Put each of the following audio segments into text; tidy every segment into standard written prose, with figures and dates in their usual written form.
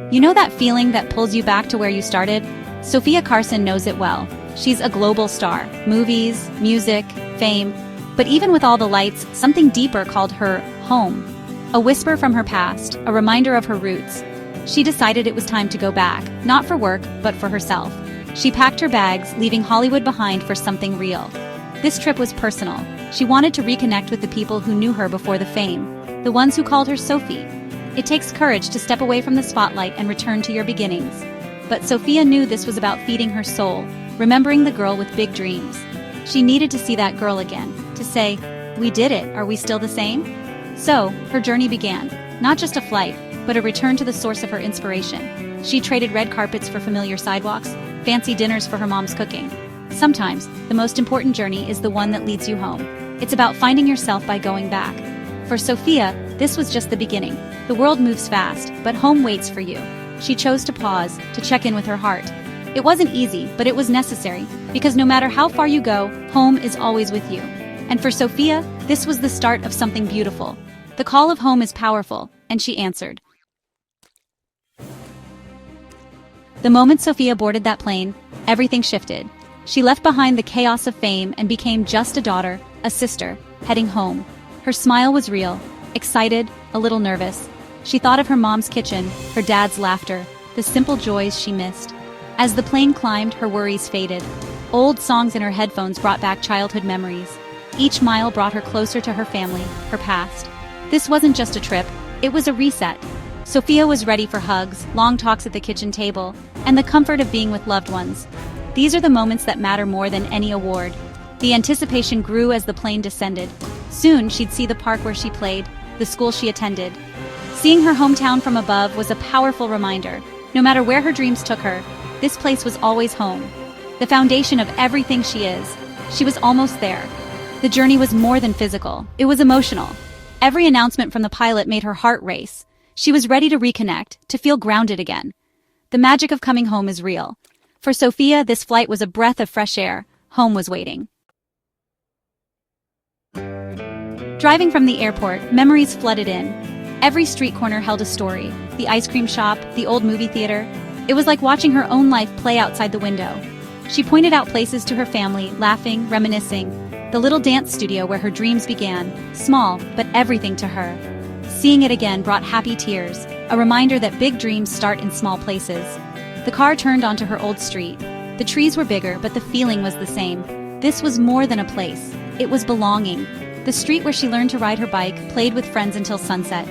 You know that feeling that pulls you back to where you started? Sofia Carson knows it well. She's a global star. Movies, music, fame. But even with all the lights, something deeper called her home. A whisper from her past, a reminder of her roots. She decided it was time to go back, not for work, but for herself. She packed her bags, leaving Hollywood behind for something real. This trip was personal. She wanted to reconnect with the people who knew her before the fame, the ones who called her Sophie. It takes courage to step away from the spotlight and return to your beginnings. But Sofia knew this was about feeding her soul, remembering the girl with big dreams. She needed to see that girl again, to say, "We did it, are we still the same?" So, her journey began, not just a flight, but a return to the source of her inspiration. She traded red carpets for familiar sidewalks, fancy dinners for her mom's cooking. Sometimes, the most important journey is the one that leads you home. It's about finding yourself by going back. For Sofia, this was just the beginning. The world moves fast, but home waits for you. She chose to pause, to check in with her heart. It wasn't easy, but it was necessary, because no matter how far you go, home is always with you. And for Sofia, this was the start of something beautiful. The call of home is powerful, and she answered. The moment Sofia boarded that plane, everything shifted. She left behind the chaos of fame and became just a daughter, a sister, heading home. Her smile was real, excited, a little nervous. She thought of her mom's kitchen, her dad's laughter, the simple joys she missed. As the plane climbed, her worries faded. Old songs in her headphones brought back childhood memories. Each mile brought her closer to her family, her past. This wasn't just a trip, it was a reset. Sofia was ready for hugs, long talks at the kitchen table, and the comfort of being with loved ones. These are the moments that matter more than any award. The anticipation grew as the plane descended. Soon, she'd see the park where she played, the school she attended. Seeing her hometown from above was a powerful reminder. No matter where her dreams took her, this place was always home. The foundation of everything she is. She was almost there. The journey was more than physical, it was emotional. Every announcement from the pilot made her heart race. She was ready to reconnect, to feel grounded again. The magic of coming home is real. For Sofia, this flight was a breath of fresh air. Home was waiting. Driving from the airport, memories flooded in. Every street corner held a story. The ice cream shop, the old movie theater. It was like watching her own life play outside the window. She pointed out places to her family, laughing, reminiscing. The little dance studio where her dreams began, small, but everything to her. Seeing it again brought happy tears, a reminder that big dreams start in small places. The car turned onto her old street. The trees were bigger, but the feeling was the same. This was more than a place. It was belonging. The street where she learned to ride her bike, played with friends until sunset.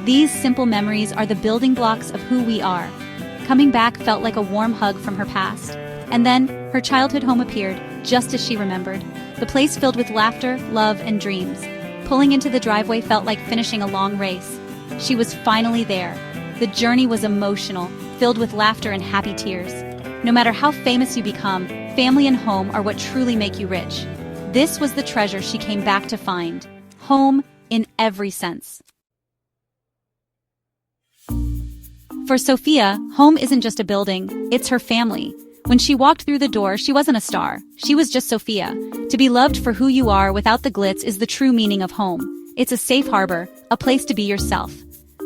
These simple memories are the building blocks of who we are. Coming back felt like a warm hug from her past. And then, her childhood home appeared, just as she remembered. The place filled with laughter, love, and dreams. Pulling into the driveway felt like finishing a long race. She was finally there. The journey was emotional, filled with laughter and happy tears. No matter how famous you become, family and home are what truly make you rich. This was the treasure she came back to find. Home in every sense. For Sofia, home isn't just a building, it's her family. When she walked through the door, she wasn't a star. She was just Sofia. To be loved for who you are without the glitz is the true meaning of home. It's a safe harbor, a place to be yourself.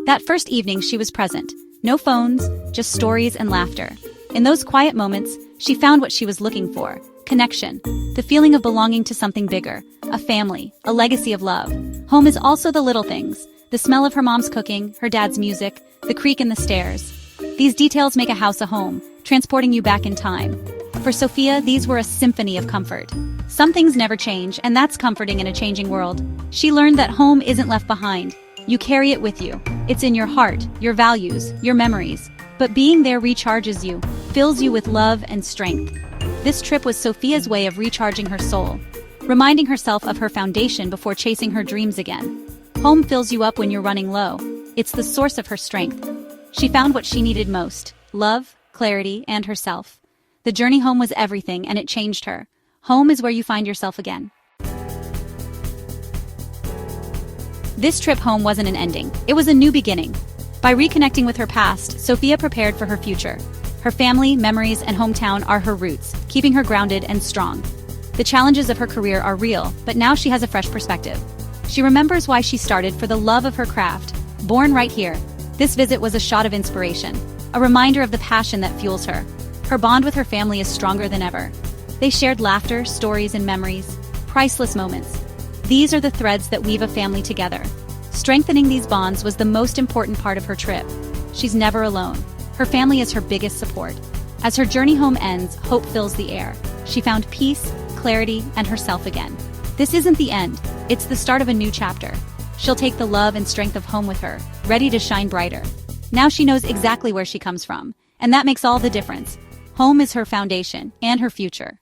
That first evening, she was present. No phones, just stories and laughter. In those quiet moments, she found what she was looking for. Connection. The feeling of belonging to something bigger. A family. A legacy of love. Home is also the little things. The smell of her mom's cooking, her dad's music, the creak in the stairs. These details make a house a home, transporting you back in time. For Sofia, these were a symphony of comfort. Some things never change, and that's comforting in a changing world. She learned that home isn't left behind. You carry it with you. It's in your heart, your values, your memories. But being there recharges you, fills you with love and strength. This trip was Sofia's way of recharging her soul, reminding herself of her foundation before chasing her dreams again. Home fills you up when you're running low. It's the source of her strength. She found what she needed most: love, clarity, and herself. The journey home was everything, and it changed her. Home is where you find yourself again. This trip home wasn't an ending. It was a new beginning. By reconnecting with her past, Sofia prepared for her future. Her family, memories, and hometown are her roots, keeping her grounded and strong. The challenges of her career are real, but now she has a fresh perspective. She remembers why she started: for the love of her craft. Born right here, this visit was a shot of inspiration. a reminder of the passion that fuels her. Her bond with her family is stronger than ever. They shared laughter, stories, and memories, priceless moments. These are the threads that weave a family together. Strengthening these bonds was the most important part of her trip. She's never alone. Her family is her biggest support. As her journey home ends, hope fills the air. She found peace, clarity, and herself again. This isn't the end, it's the start of a new chapter. She'll take the love and strength of home with her, ready to shine brighter. Now she knows exactly where she comes from, and that makes all the difference. Home is her foundation and her future.